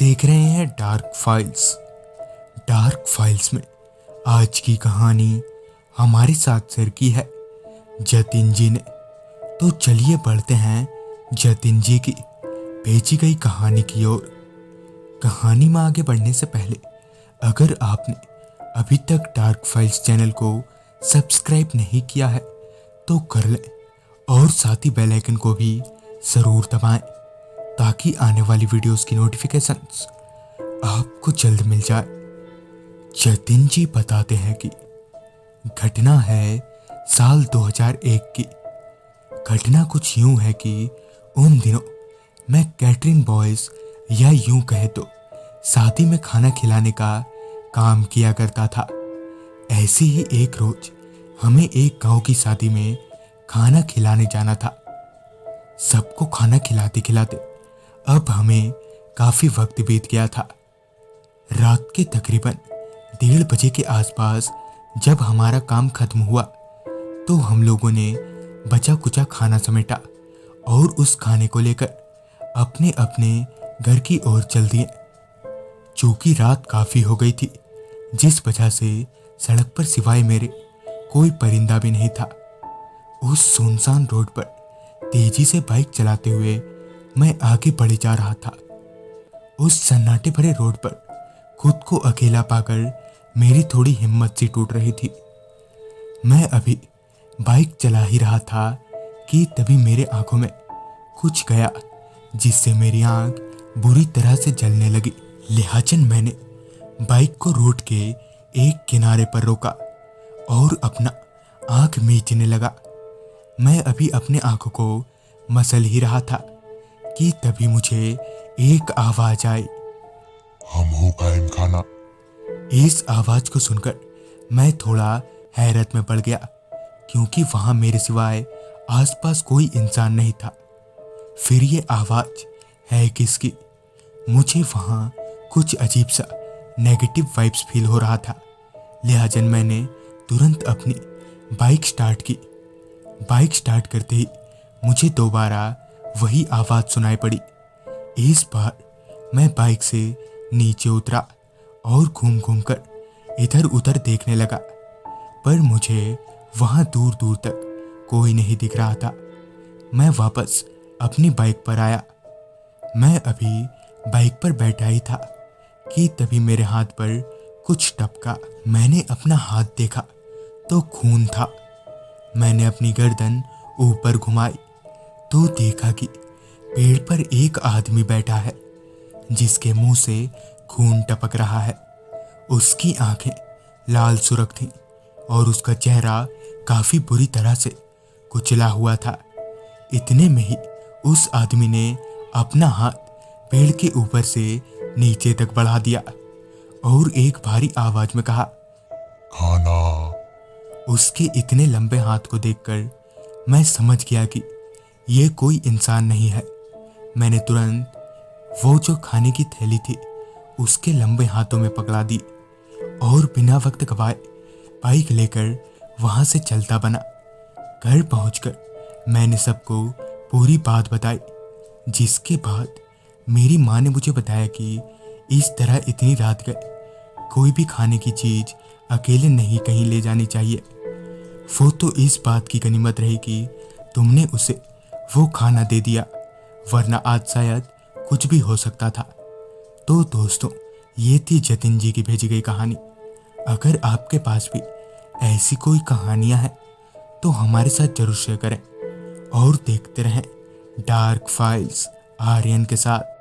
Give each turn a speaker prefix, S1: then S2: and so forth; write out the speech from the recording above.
S1: देख रहे हैं डार्क फाइल्स। डार्क फाइल्स में आज की कहानी हमारे साथ शेयर की है जतिन जी ने। तो चलिए बढ़ते हैं जतिन जी की भेजी गई कहानी की ओर। कहानी में आगे बढ़ने से पहले अगर आपने अभी तक डार्क फाइल्स चैनल को सब्सक्राइब नहीं किया है तो कर लें और साथ ही बेल आइकन को भी ज़रूर दबाएं ताकि आने वाली वीडियोस की नोटिफिकेशंस आपको जल्द मिल जाए। जतिन जी बताते हैं कि घटना है साल 2001 की। घटना कुछ यूं है कि उन दिनों मैं कैटरिंग बॉयज या यूं कहे तो शादी में खाना खिलाने का काम किया करता था। ऐसे ही एक रोज हमें एक गांव की शादी में खाना खिलाने जाना था। सबको खाना खिलाते खिलाते अब हमें काफी वक्त बीत गया था। रात के तकरीबन 1:30 बजे के आसपास जब हमारा काम खत्म हुआ तो हम लोगों ने बचा कुचा खाना समेटा और उस खाने को लेकर अपने अपने घर की ओर चल दिए। चूंकि रात काफी हो गई थी जिस वजह से सड़क पर सिवाय मेरे कोई परिंदा भी नहीं था। उस सुनसान रोड पर तेजी से बाइक चलाते हुए मैं आगे बढ़े जा रहा था। उस सन्नाटे भरे रोड पर खुद को अकेला पाकर मेरी थोड़ी हिम्मत सी टूट रही थी। मैं अभी बाइक चला ही रहा था कि तभी मेरे आंखों में कुछ गया जिससे मेरी आंख बुरी तरह से जलने लगी। लिहाजन मैंने बाइक को रोड के एक किनारे पर रोका और अपना आंख मीचने लगा। मैं अभी अपने आंखों को मसल ही रहा था कि तभी मुझे एक आवाज आई,
S2: हम हो कायम खाना।
S1: इस आवाज को सुनकर मैं थोड़ा हैरत में पड़ गया क्योंकि वहां मेरे सिवाय आसपास कोई इंसान नहीं था। फिर ये आवाज है किसकी? मुझे वहां कुछ अजीब सा नेगेटिव वाइब्स फील हो रहा था। लिहाजन मैंने तुरंत अपनी बाइक स्टार्ट की। बाइक स्टार्ट करते ही मुझे दोबारा वही आवाज सुनाई पड़ी। इस बार मैं बाइक से नीचे उतरा और घूम घूम कर इधर उधर देखने लगा, पर मुझे वहां दूर दूर तक कोई नहीं दिख रहा था। मैं वापस अपनी बाइक पर आया। मैं अभी बाइक पर बैठा ही था कि तभी मेरे हाथ पर कुछ टपका। मैंने अपना हाथ देखा तो खून था। मैंने अपनी गर्दन ऊपर घुमाई तो देखा कि पेड़ पर एक आदमी बैठा है जिसके मुंह से खून टपक रहा है। उसकी आंखें लाल सुर्ख थीं और उसका चेहरा काफी बुरी तरह से कुचला हुआ था। इतने में ही उस आदमी ने अपना हाथ पेड़ के ऊपर से नीचे तक बढ़ा दिया और एक भारी आवाज में कहा,
S2: खाना।
S1: उसके इतने लंबे हाथ को देखकर मैं समझ गया कि ये कोई इंसान नहीं है। मैंने तुरंत वो जो खाने की थैली थी उसके लंबे हाथों में पकड़ा दी और बिना वक्त गवाए बाइक लेकर वहां से चलता बना। घर पहुंचकर मैंने सबको पूरी बात बताई, जिसके बाद मेरी माँ ने मुझे बताया कि इस तरह इतनी रात गए कोई भी खाने की चीज अकेले नहीं कहीं ले जानी चाहिए। वो तो इस बात की गनीमत रही कि तुमने उसे वो खाना दे दिया, वरना आज शायद कुछ भी हो सकता था। तो दोस्तों, ये थी जतिन जी की भेजी गई कहानी। अगर आपके पास भी ऐसी कोई कहानियां हैं तो हमारे साथ जरूर शेयर करें और देखते रहें डार्क फाइल्स आर्यन के साथ।